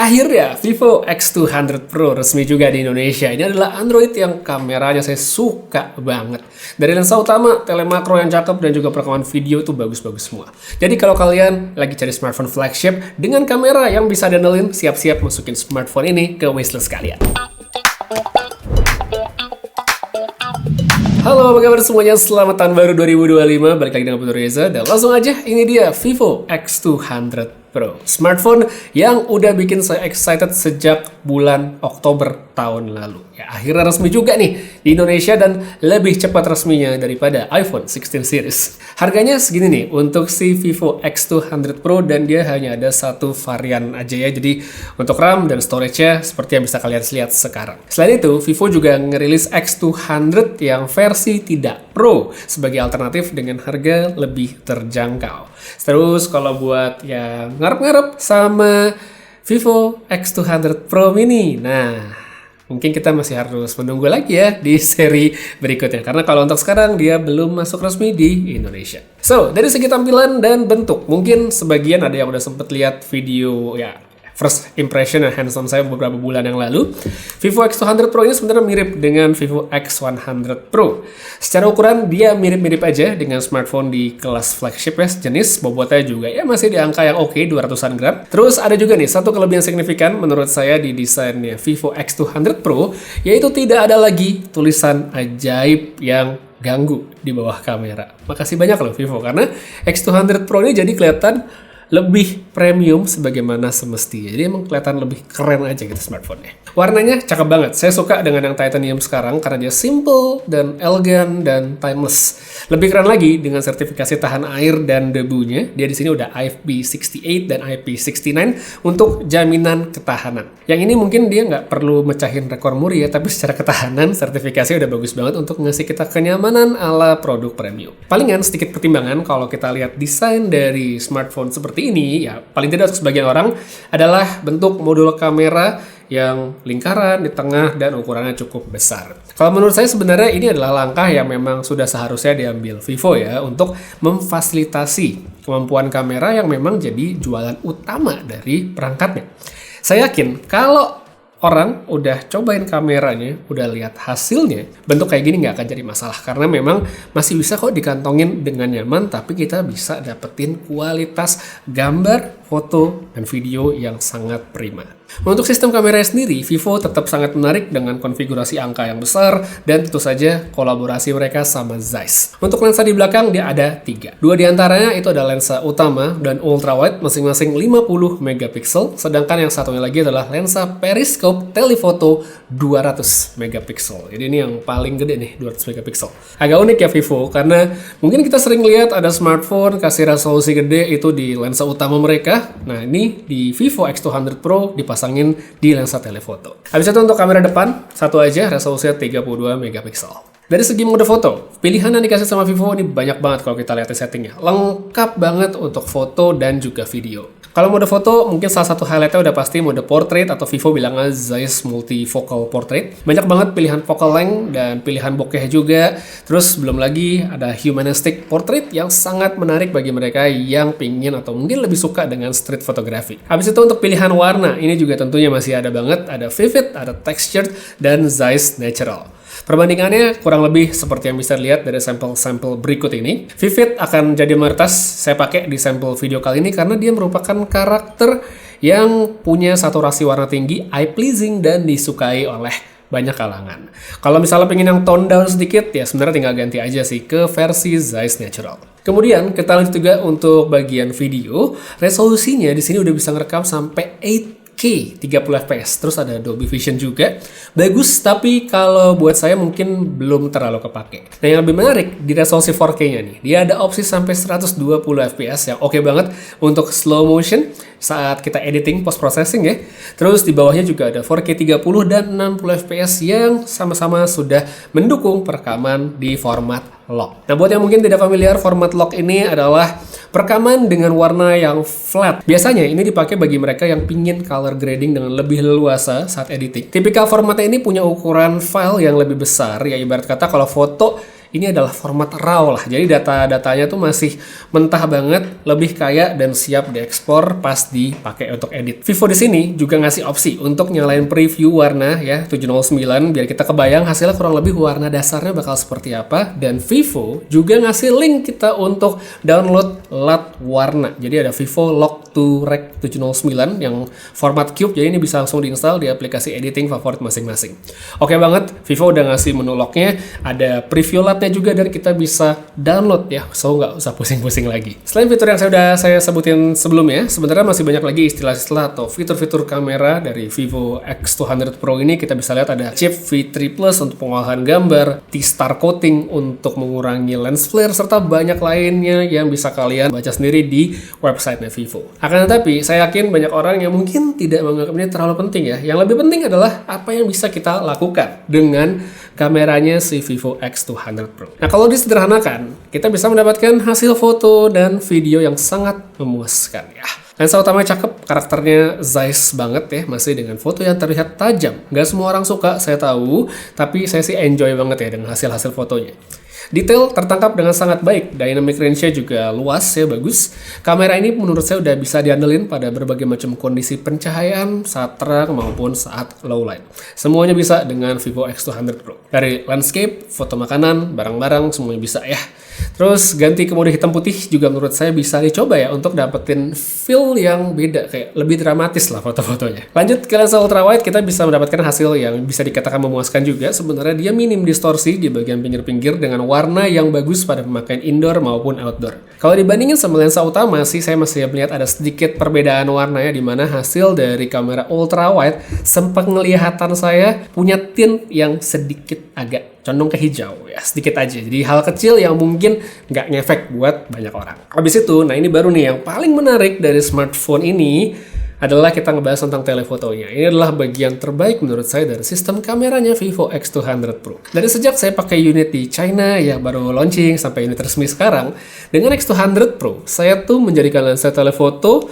Akhirnya, Vivo X200 Pro resmi juga di Indonesia. Ini adalah Android yang kameranya saya suka banget. Dari lensa utama, telemakro yang cakep, dan juga perekaman video itu bagus-bagus semua. Jadi kalau kalian lagi cari smartphone flagship dengan kamera yang bisa diandelin, siap-siap masukin smartphone ini ke wishlist kalian. Halo, apa kabar semuanya? Selamat tahun baru 2025. Balik lagi dengan Putu Reza. Dan langsung aja, ini dia Vivo X200 Pro. Smartphone yang udah bikin saya excited sejak bulan Oktober tahun lalu. Ya, akhirnya resmi juga nih di Indonesia dan lebih cepat resminya daripada iPhone 16 series. Harganya segini nih untuk si Vivo X200 Pro dan dia hanya ada satu varian aja ya. Jadi untuk RAM dan storage-nya seperti yang bisa kalian lihat sekarang. Selain itu, Vivo juga ngerilis X200 yang versi tidak Pro sebagai alternatif dengan harga lebih terjangkau. Terus kalau buat yang ngarep-ngarep sama Vivo X200 Pro Mini, nah mungkin kita masih harus menunggu lagi ya di seri berikutnya. Karena kalau untuk sekarang dia belum masuk resmi di Indonesia. So, dari segi tampilan dan bentuk, mungkin sebagian ada yang udah sempet lihat video ya first impression ya hands-on saya beberapa bulan yang lalu. Vivo X200 Pro ini sebenarnya mirip dengan Vivo X100 Pro. Secara ukuran dia mirip-mirip aja dengan smartphone di kelas flagship ya, jenis bobotnya juga ya masih di angka yang oke, 200-an gram. Terus ada juga nih satu kelebihan signifikan menurut saya di desainnya Vivo X200 Pro, yaitu tidak ada lagi tulisan ajaib yang ganggu di bawah kamera. Makasih banyak loh Vivo, karena X200 Pro ini jadi kelihatan lebih premium sebagaimana semestinya. Jadi emang kelihatan lebih keren aja gitu smartphone-nya. Warnanya cakep banget. Saya suka dengan yang titanium sekarang karena dia simple dan elegan dan timeless. Lebih keren lagi dengan sertifikasi tahan air dan debunya. Dia di sini udah IP68 dan IP69 untuk jaminan ketahanan. Yang ini mungkin dia nggak perlu mecahin rekor muri ya, tapi secara ketahanan sertifikasi udah bagus banget untuk ngasih kita kenyamanan ala produk premium. Palingan sedikit pertimbangan kalau kita lihat desain dari smartphone seperti ini, ya paling tidak untuk sebagian orang adalah bentuk modul kamera yang lingkaran di tengah dan ukurannya cukup besar. Kalau menurut saya sebenarnya ini adalah langkah yang memang sudah seharusnya diambil Vivo ya untuk memfasilitasi kemampuan kamera yang memang jadi jualan utama dari perangkatnya. Saya yakin kalau orang udah cobain kameranya, udah lihat hasilnya, bentuk kayak gini nggak akan jadi masalah. Karena memang masih bisa kok dikantongin dengan nyaman, tapi kita bisa dapetin kualitas gambar, foto, dan video yang sangat prima. Untuk sistem kameranya sendiri, Vivo tetap sangat menarik dengan konfigurasi angka yang besar dan tentu saja kolaborasi mereka sama Zeiss. Untuk lensa di belakang dia ada 3. 2 diantaranya itu ada lensa utama dan ultrawide masing-masing 50 megapiksel, sedangkan yang satunya lagi adalah lensa periscope telephoto 200 megapiksel. Jadi ini yang paling gede nih, 200 megapiksel. Agak unik ya Vivo karena mungkin kita sering lihat ada smartphone kasih resolusi gede itu di lensa utama mereka. Nah, ini di Vivo X200 Pro dipasangin di lensa telephoto. Habis itu untuk kamera depan, satu aja resolusinya 32 megapiksel. Dari segi mode foto, pilihan yang dikasih sama Vivo ini banyak banget kalau kita lihat di settingnya. Lengkap banget untuk foto dan juga video. Kalau mode foto, mungkin salah satu highlightnya udah pasti mode portrait atau Vivo bilangnya Zeiss Multifocal Portrait. Banyak banget pilihan focal length dan pilihan bokeh juga. Terus belum lagi ada humanistic portrait yang sangat menarik bagi mereka yang pingin atau mungkin lebih suka dengan street photography. Habis itu untuk pilihan warna, ini juga tentunya masih ada banget. Ada vivid, ada textured, dan Zeiss Natural. Perbandingannya kurang lebih seperti yang bisa dilihat dari sampel-sampel berikut ini. Vivid akan jadi mayoritas saya pakai di sampel video kali ini karena dia merupakan karakter yang punya saturasi warna tinggi, eye pleasing, dan disukai oleh banyak kalangan. Kalau misalnya pengen yang tone down sedikit, ya sebenarnya tinggal ganti aja sih ke versi Zeiss Natural. Kemudian kita lanjut juga untuk bagian video, resolusinya di sini udah bisa ngerekam sampai 8K 30 fps, terus ada Dolby Vision juga. Bagus, tapi kalau buat saya mungkin belum terlalu kepake. Nah, yang lebih menarik di resolusi 4K-nya nih, dia ada opsi sampai 120 fps yang oke banget untuk slow motion saat kita editing post processing ya. Terus di bawahnya juga ada 4K 30 dan 60 fps yang sama-sama sudah mendukung perekaman di format log. Nah, buat yang mungkin tidak familiar, format log ini adalah perekaman dengan warna yang flat. Biasanya ini dipakai bagi mereka yang pingin color grading dengan lebih leluasa saat editing. Tipikal formatnya ini punya ukuran file yang lebih besar, ya ibarat kata kalau foto ini adalah format RAW lah. Jadi data-datanya tuh masih mentah banget, lebih kaya dan siap diekspor pas dipakai untuk edit. Vivo di sini juga ngasih opsi untuk nyalain preview warna ya 709 biar kita kebayang hasilnya kurang lebih warna dasarnya bakal seperti apa. Dan Vivo juga ngasih link kita untuk download LUT warna. Jadi ada Vivo Lock to Rec 709 yang format cube, jadi ini bisa langsung diinstal di aplikasi editing favorit masing-masing. Oke banget, Vivo udah ngasih menu locknya, ada preview LUT-nya juga dan kita bisa download ya, so nggak usah pusing-pusing lagi. Selain fitur yang saya sebutin sebelumnya, sebenarnya masih banyak lagi istilah-istilah atau fitur-fitur kamera dari Vivo X200 Pro ini. Kita bisa lihat ada chip V3 Plus untuk pengolahan gambar, T-Star Coating untuk mengurangi lens flare, serta banyak lainnya yang bisa kalian baca sendiri di websitenya Vivo. Akan tetapi, saya yakin banyak orang yang mungkin tidak menganggap ini terlalu penting ya. Yang lebih penting adalah apa yang bisa kita lakukan dengan kameranya si Vivo X200 Pro. Nah, kalau disederhanakan, kita bisa mendapatkan hasil foto dan video yang sangat memuaskan ya. Lensa utama cakep, karakternya Zeiss banget ya, masih dengan foto yang terlihat tajam. Nggak semua orang suka, saya tahu, tapi saya sih enjoy banget ya dengan hasil-hasil fotonya. Detail tertangkap dengan sangat baik, dynamic range-nya juga luas ya, bagus. Kamera ini menurut saya udah bisa diandelin pada berbagai macam kondisi pencahayaan saat terang maupun saat low light. Semuanya bisa dengan Vivo X200 Pro. Dari landscape, foto makanan, barang-barang, semuanya bisa ya. Terus ganti ke mode hitam putih juga menurut saya bisa dicoba ya untuk dapetin feel yang beda, kayak lebih dramatis lah foto-fotonya. Lanjut ke lensa ultrawide, kita bisa mendapatkan hasil yang bisa dikatakan memuaskan juga. Sebenarnya dia minim distorsi di bagian pinggir-pinggir dengan warna yang bagus pada pemakaian indoor maupun outdoor. Kalau dibandingin sama lensa utama sih, saya masih melihat ada sedikit perbedaan warnanya, di mana hasil dari kamera ultrawide sempat ngelihatan saya punya tint yang sedikit agak condong ke hijau ya, sedikit aja. Jadi hal kecil yang mungkin nggak ngefek buat banyak orang. Habis itu, nah ini baru nih yang paling menarik dari smartphone ini adalah kita ngebahas tentang telefotonya. Ini adalah bagian terbaik menurut saya dari sistem kameranya Vivo X200 Pro. Dari sejak saya pakai unit di China yang baru launching sampai unit resmi sekarang, dengan X200 Pro, saya tuh menjadikan lensa telefoto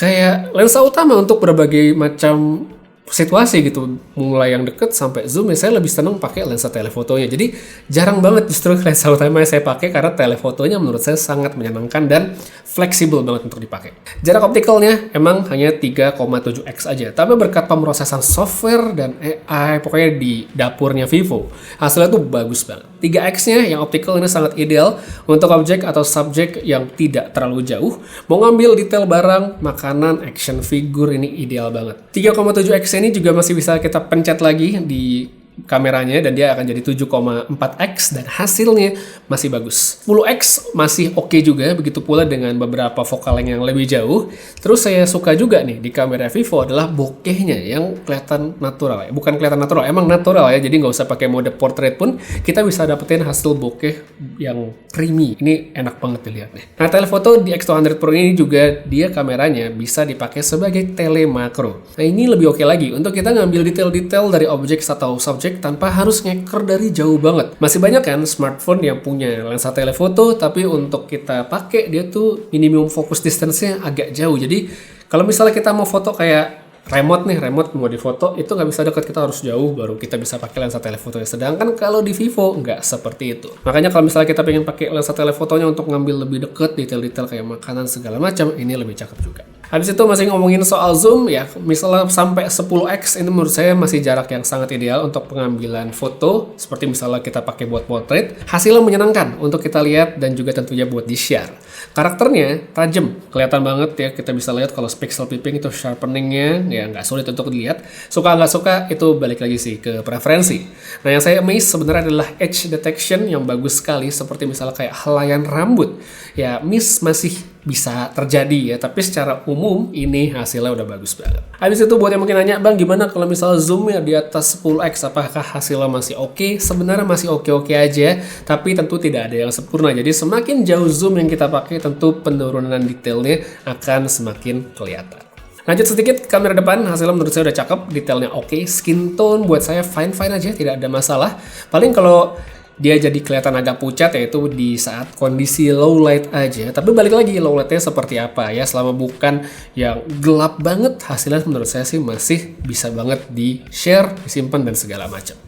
kayak lensa utama untuk berbagai macam situasi gitu, mulai yang deket sampai zoom ya, saya lebih seneng pakai lensa telefotonya. Jadi jarang banget justru lensa utama yang saya pakai karena telefotonya menurut saya sangat menyenangkan dan fleksibel banget untuk dipakai. Jarak optikalnya emang hanya 3,7x aja, tapi berkat pemrosesan software dan AI pokoknya di dapurnya Vivo, hasilnya tuh bagus banget. 3x-nya yang optical ini sangat ideal untuk objek atau subjek yang tidak terlalu jauh. Mau ngambil detail barang, makanan, action figure ini ideal banget. 3,7x ini juga masih bisa kita pencet lagi di kameranya dan dia akan jadi 7,4x dan hasilnya masih bagus. 10x masih oke juga, begitu pula dengan beberapa focal length yang lebih jauh. Terus saya suka juga nih di kamera Vivo adalah bokehnya yang kelihatan natural ya. Bukan kelihatan natural, emang natural ya, jadi nggak usah pakai mode portrait pun kita bisa dapetin hasil bokeh yang creamy. Ini enak banget dilihatnya. Nah, telefoto di X200 Pro ini juga dia kameranya bisa dipakai sebagai telemakro. Nah, ini lebih oke lagi untuk kita ngambil detail-detail dari objek atau subjek tanpa harus ngeker dari jauh banget. Masih banyak kan smartphone yang punya lensa telefoto, tapi untuk kita pakai dia tuh minimum focus distance-nya agak jauh. Jadi kalau misalnya kita mau foto kayak remote mau difoto, itu nggak bisa dekat, kita harus jauh baru kita bisa pakai lensa telefotonya. Sedangkan kalau di Vivo nggak seperti itu. Makanya kalau misalnya kita pengen pakai lensa telefotonya untuk ngambil lebih deket detail-detail kayak makanan segala macam, ini lebih cakep juga. Habis itu masih ngomongin soal zoom ya, misalnya sampai 10x ini menurut saya masih jarak yang sangat ideal untuk pengambilan foto, seperti misalnya kita pakai buat portrait. Hasilnya menyenangkan untuk kita lihat dan juga tentunya buat di-share. Karakternya tajam, kelihatan banget ya, kita bisa lihat kalau pixel peeping itu sharpeningnya ya nggak sulit untuk dilihat. Suka nggak suka itu balik lagi sih ke preferensi. Nah, yang saya amaze sebenarnya adalah edge detection yang bagus sekali, seperti misalnya kayak helaian rambut. Ya, miss masih bisa terjadi ya, tapi secara umum ini hasilnya udah bagus banget. Habis itu buat yang mungkin nanya, Bang gimana kalau misalnya zoomnya di atas 10x, apakah hasilnya masih oke? Sebenarnya masih oke-oke aja, tapi tentu tidak ada yang sempurna. Jadi semakin jauh zoom yang kita pakai, tentu penurunan detailnya akan semakin kelihatan. Lanjut sedikit, kamera depan hasilnya menurut saya udah cakep, detailnya oke, skin tone buat saya fine-fine aja, tidak ada masalah. Paling kalau dia jadi kelihatan agak pucat yaitu di saat kondisi low light aja. Tapi balik lagi, low lightnya seperti apa ya, selama bukan yang gelap banget, hasilnya menurut saya sih masih bisa banget di-share, disimpan dan segala macam.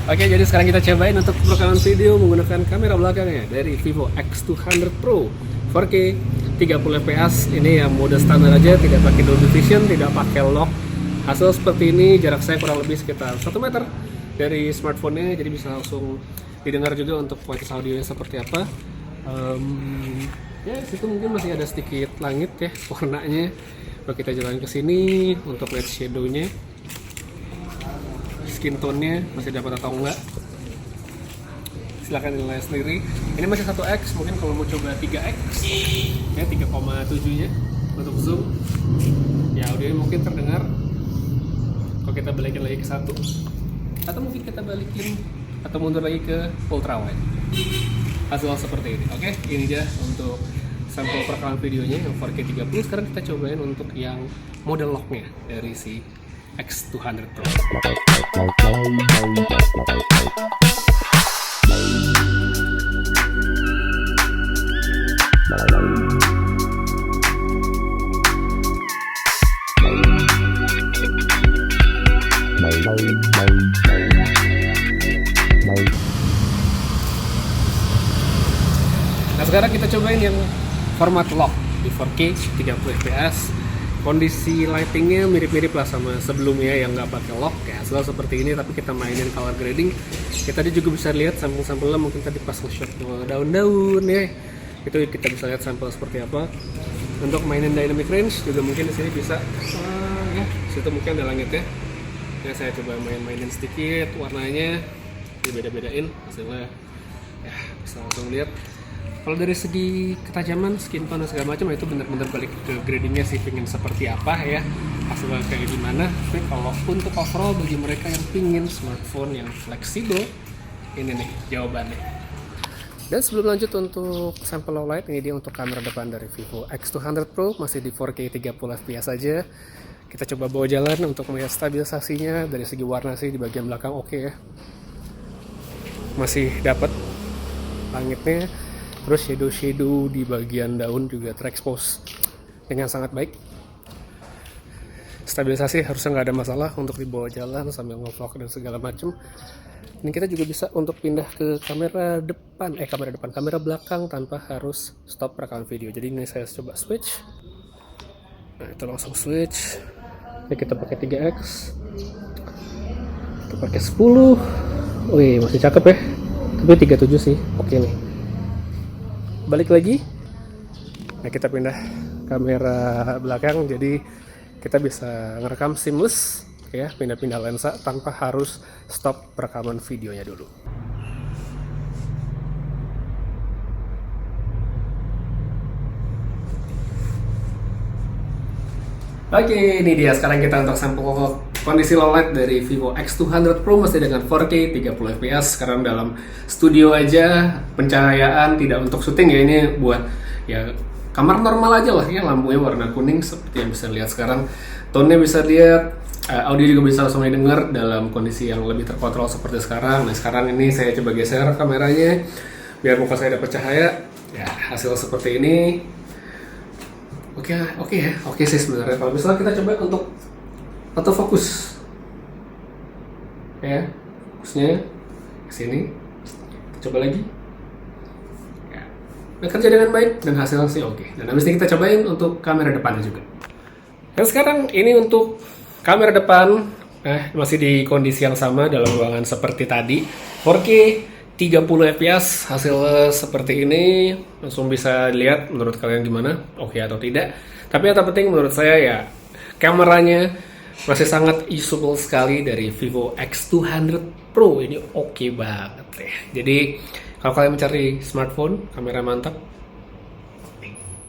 Oke, jadi sekarang kita cobain untuk rekaman video menggunakan kamera belakangnya dari Vivo X200 Pro 4K 30 fps. Ini yang mode standar aja, tidak pakai Dolby Vision, tidak pakai lock. Hasil seperti ini, jarak saya kurang lebih sekitar 1 meter dari smartphone-nya, jadi bisa langsung didengar juga untuk kualitas audionya seperti apa. Ya, situ mungkin masih ada sedikit langit ya warnanya. Kalau kita jalan ke sini untuk lihat shadow-nya, skin tone-nya masih dapat atau enggak, silahkan nilai sendiri. Ini masih 1x, mungkin kalau mau coba 3x ya 3,7 nya untuk zoom ya, audionya mungkin terdengar. Kalau kita balikin lagi ke 1, atau mungkin kita balikin atau mundur lagi ke ultra wide, hasil seperti ini. Oke, ini dia untuk sampel perekaman videonya yang 4K 30. Sekarang kita cobain untuk yang model locknya dari si X200 Pro. Nah, sekarang kita cobain yang format lock di 4K 30 fps. Kondisi lightingnya mirip-mirip lah sama sebelumnya yang nggak pakai lock ya, selalu seperti ini. Tapi kita mainin color grading. Kita tadi juga bisa lihat sampel-sampelnya, mungkin tadi pas nge-shot daun-daun ya, itu kita bisa lihat sampel seperti apa. Untuk mainin dynamic range juga mungkin di sini bisa ya, situ mungkin ada langitnya ya. Saya coba mainin sedikit warnanya, dibeda-bedain hasilnya ya, bisa langsung lihat. Kalau dari segi ketajaman, skin tone dan segala macam, itu benar-benar balik ke gradingnya sih, pingin seperti apa ya, hasilnya kayak gimana. Tapi kalau untuk overall bagi mereka yang pingin smartphone yang fleksibel, ini nih jawabannya. Dan sebelum lanjut untuk sampel low light, ini dia untuk kamera depan dari Vivo X200 Pro, masih di 4K 30 fps saja. Kita coba bawa jalan untuk melihat stabilisasinya. Dari segi warna sih di bagian belakang oke ya, masih dapat langitnya. Terus shadow di bagian daun juga terekspos dengan sangat baik. Stabilisasi harusnya nggak ada masalah untuk dibawa jalan sambil nge-vlog dan segala macam. Ini kita juga bisa untuk pindah ke kamera belakang tanpa harus stop rekaman video. Jadi ini saya coba switch. Nah, itu langsung switch. Ini kita pakai 3x. Kita pakai 10. Wih, masih cakep ya. Tapi 37 sih. Oke nih. Balik lagi, nah kita pindah kamera belakang, jadi kita bisa ngerekam seamless ya, pindah-pindah lensa tanpa harus stop rekaman videonya dulu. Oke, ini dia sekarang kita untuk sampel kondisi low light dari Vivo X200 Pro masih dengan 4K 30 fps. Sekarang dalam studio aja, pencahayaan tidak untuk syuting ya, ini buat ya kamar normal aja lah ya. Lampunya warna kuning seperti yang bisa lihat sekarang. Tone-nya bisa lihat, audio juga bisa langsung didengar dalam kondisi yang lebih terkontrol seperti sekarang. Nah, sekarang ini saya coba geser kameranya biar muka saya dapat cahaya. Ya, hasil seperti ini. Oke sih sebenarnya. Kalau misalnya kita coba untuk autofocus, ya, fokusnya ke sini, kita coba lagi, ya, bekerja dengan baik dan hasilnya sih oke. Dan habis ini kita cobain untuk kamera depannya juga. Dan sekarang ini untuk kamera depan, masih di kondisi yang sama dalam ruangan seperti tadi, 4K 30 fps, hasilnya seperti ini. Langsung bisa lihat menurut kalian gimana, oke atau tidak. Tapi yang terpenting menurut saya ya, kameranya masih sangat usable sekali dari Vivo X200 Pro. Ini oke banget ya. Jadi kalau kalian mencari smartphone kamera mantap,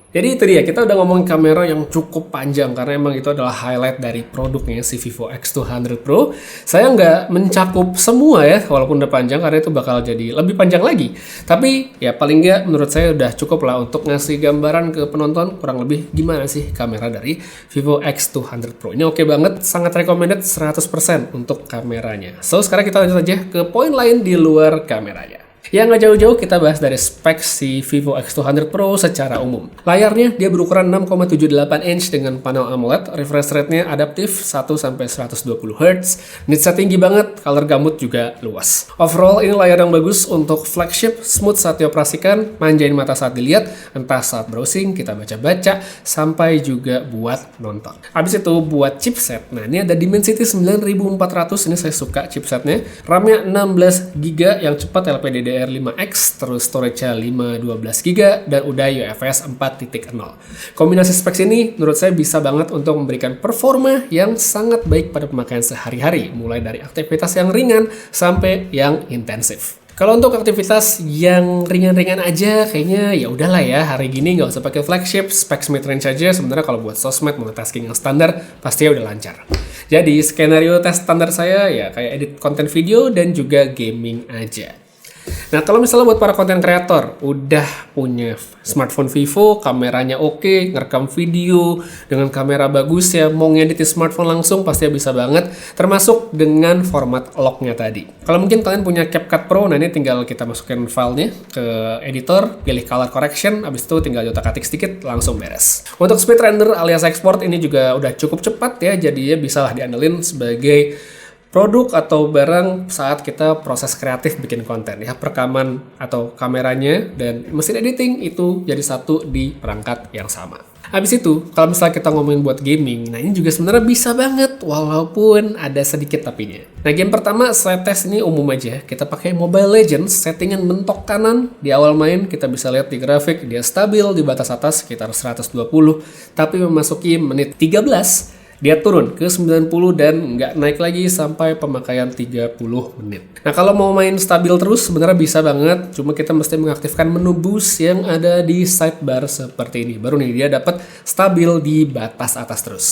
jadi itu dia, kita udah ngomongin kamera yang cukup panjang karena emang itu adalah highlight dari produknya si Vivo X200 Pro. Saya nggak mencakup semua ya, walaupun udah panjang, karena itu bakal jadi lebih panjang lagi. Tapi ya paling nggak menurut saya udah cukup lah untuk ngasih gambaran ke penonton kurang lebih gimana sih kamera dari Vivo X200 Pro. Ini oke banget, sangat recommended 100% untuk kameranya. So sekarang kita lanjut aja ke poin lain di luar kameranya. Yang nggak jauh-jauh kita bahas dari spek si Vivo X200 Pro secara umum. Layarnya dia berukuran 6,78 inch dengan panel AMOLED, refresh rate-nya adaptif 1-120 Hz, nitsnya tinggi banget, color gamut juga luas. Overall ini layar yang bagus untuk flagship, smooth saat dioperasikan, manjain mata saat dilihat, entah saat browsing, kita baca-baca, sampai juga buat nonton. Habis itu buat chipset, nah ini ada Dimensity 9400, ini saya suka chipsetnya, RAM-nya 16GB yang cepat LPDDR5X, terus storage-nya 512GB, dan udah UFS 4.0. Kombinasi specs ini menurut saya bisa banget untuk memberikan performa yang sangat baik pada pemakaian sehari-hari, mulai dari aktivitas yang ringan sampai yang intensif. Kalau untuk aktivitas yang ringan-ringan aja, kayaknya ya udahlah ya, hari gini nggak usah pakai flagship, specs mid-range aja. Sebenarnya kalau buat sosmed, multitasking yang standar, pastinya udah lancar. Jadi skenario tes standar saya ya kayak edit konten video dan juga gaming aja. Nah, kalau misalnya buat para konten kreator udah punya smartphone Vivo, kameranya oke, ngerekam video dengan kamera bagus ya, mau ngedit di smartphone langsung pasti bisa banget, termasuk dengan format lognya tadi. Kalau mungkin kalian punya CapCut Pro, nah ini tinggal kita masukin filenya ke editor, pilih color correction, abis itu tinggal otak-atik sedikit, langsung beres. Untuk speed render alias export ini juga udah cukup cepat ya, jadinya bisa lah diandelin sebagai produk atau barang saat kita proses kreatif bikin konten ya, perekaman atau kameranya dan mesin editing itu jadi satu di perangkat yang sama. Habis itu, kalau misalnya kita ngomongin buat gaming, nah ini juga sebenarnya bisa banget walaupun ada sedikit tapinya. Nah, game pertama saya tes ini umum aja, kita pakai Mobile Legends, settingan mentok kanan, di awal main kita bisa lihat di grafik dia stabil di batas atas sekitar 120, tapi memasuki menit 13 dia turun ke 90 dan nggak naik lagi sampai pemakaian 30 menit. Nah, kalau mau main stabil terus sebenarnya bisa banget, cuma kita mesti mengaktifkan menu boost yang ada di sidebar seperti ini. Baru nih dia dapat stabil di batas atas terus.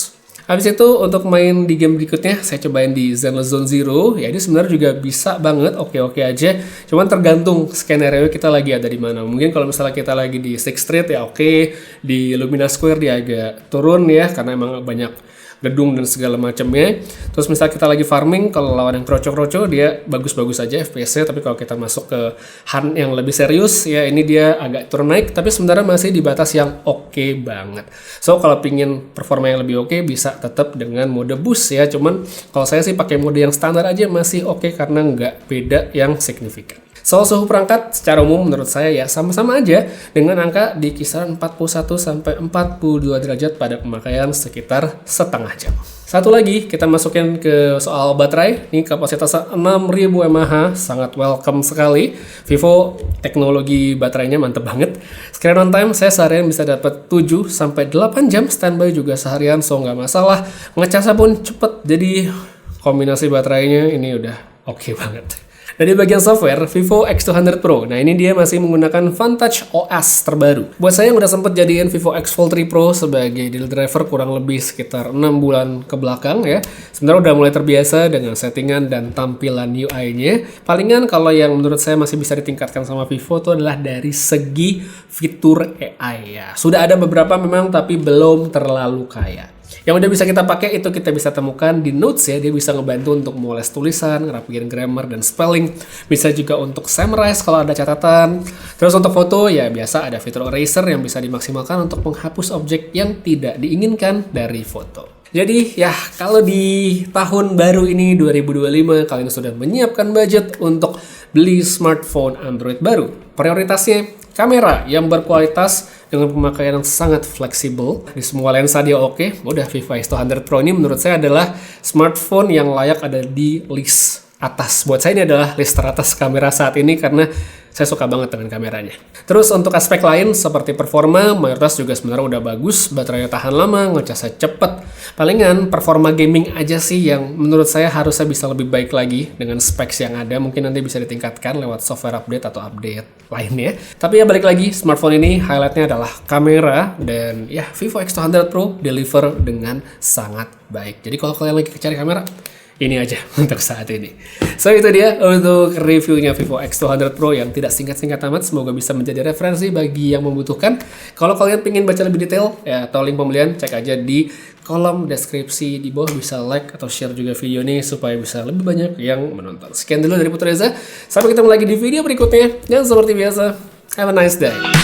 Habis itu untuk main di game berikutnya saya cobain di Zenless Zone Zero. Ya ini sebenarnya juga bisa banget, oke-oke aja. Cuman tergantung skenario kita lagi ada di mana. Mungkin kalau misalnya kita lagi di Sixth Street ya oke, di Lumina Square dia agak turun ya karena emang banyak gedung dan segala macamnya. Terus misalnya kita lagi farming, kalau lawan yang kroco-kroco dia bagus-bagus aja FPS-nya, tapi kalau kita masuk ke hunt yang lebih serius ya ini dia agak turun naik, tapi sebenarnya masih di batas yang oke banget. So kalau pingin performa yang lebih oke bisa tetap dengan mode boost ya, cuman kalau saya sih pakai mode yang standar aja masih oke karena nggak beda yang signifikan. Soal suhu perangkat secara umum menurut saya ya sama-sama aja dengan angka di kisaran 41 sampai 42 derajat pada pemakaian sekitar setengah jam. Satu lagi kita masukin ke soal baterai. Ini kapasitasnya 6000 mAh, sangat welcome sekali. Vivo teknologi baterainya mantep banget. Screen on time saya seharian bisa dapat 7 sampai 8 jam, standby juga seharian so nggak masalah. Ngecasnya pun cepet, jadi kombinasi baterainya ini udah oke banget. Nah, di bagian software, Vivo X200 Pro. Nah, ini dia masih menggunakan Vantage OS terbaru. Buat saya yang udah sempet jadiin Vivo X Fold 3 Pro sebagai daily driver kurang lebih sekitar 6 bulan ke belakang ya. Sebenarnya udah mulai terbiasa dengan settingan dan tampilan UI-nya. Palingan kalau yang menurut saya masih bisa ditingkatkan sama Vivo itu adalah dari segi fitur AI ya. Sudah ada beberapa memang tapi belum terlalu kaya. Yang udah bisa kita pakai itu kita bisa temukan di Notes ya, dia bisa ngebantu untuk memoles tulisan, ngerapiin grammar dan spelling, bisa juga untuk summarize kalau ada catatan. Terus untuk foto ya biasa ada fitur eraser yang bisa dimaksimalkan untuk menghapus objek yang tidak diinginkan dari foto. Jadi ya kalau di tahun baru ini 2025 kalian sudah menyiapkan budget untuk beli smartphone Android baru, prioritasnya kamera yang berkualitas dengan pemakaian yang sangat fleksibel. Di semua lensa dia oke. Udah Vivo X200 Pro ini menurut saya adalah smartphone yang layak ada di list atas. Buat saya ini adalah list teratas kamera saat ini karena saya suka banget dengan kameranya. Terus untuk aspek lain seperti performa, mayoritas juga sebenarnya udah bagus, baterainya tahan lama, ngecasnya cepet. Palingan performa gaming aja sih yang menurut saya harusnya bisa lebih baik lagi dengan specs yang ada. Mungkin nanti bisa ditingkatkan lewat software update atau update lainnya. Tapi ya balik lagi, smartphone ini highlightnya adalah kamera dan ya Vivo X200 Pro deliver dengan sangat baik. Jadi kalau kalian lagi cari kamera, ini aja untuk saat ini. So itu dia untuk reviewnya Vivo X200 Pro yang tidak singkat-singkat amat. Semoga bisa menjadi referensi bagi yang membutuhkan. Kalau kalian pengen baca lebih detail ya, atau link pembelian, cek aja di kolom deskripsi di bawah, bisa like atau share juga video ini supaya bisa lebih banyak yang menonton. Sekian dulu dari Putra Reza, sampai ketemu lagi di video berikutnya. Dan seperti biasa, have a nice day.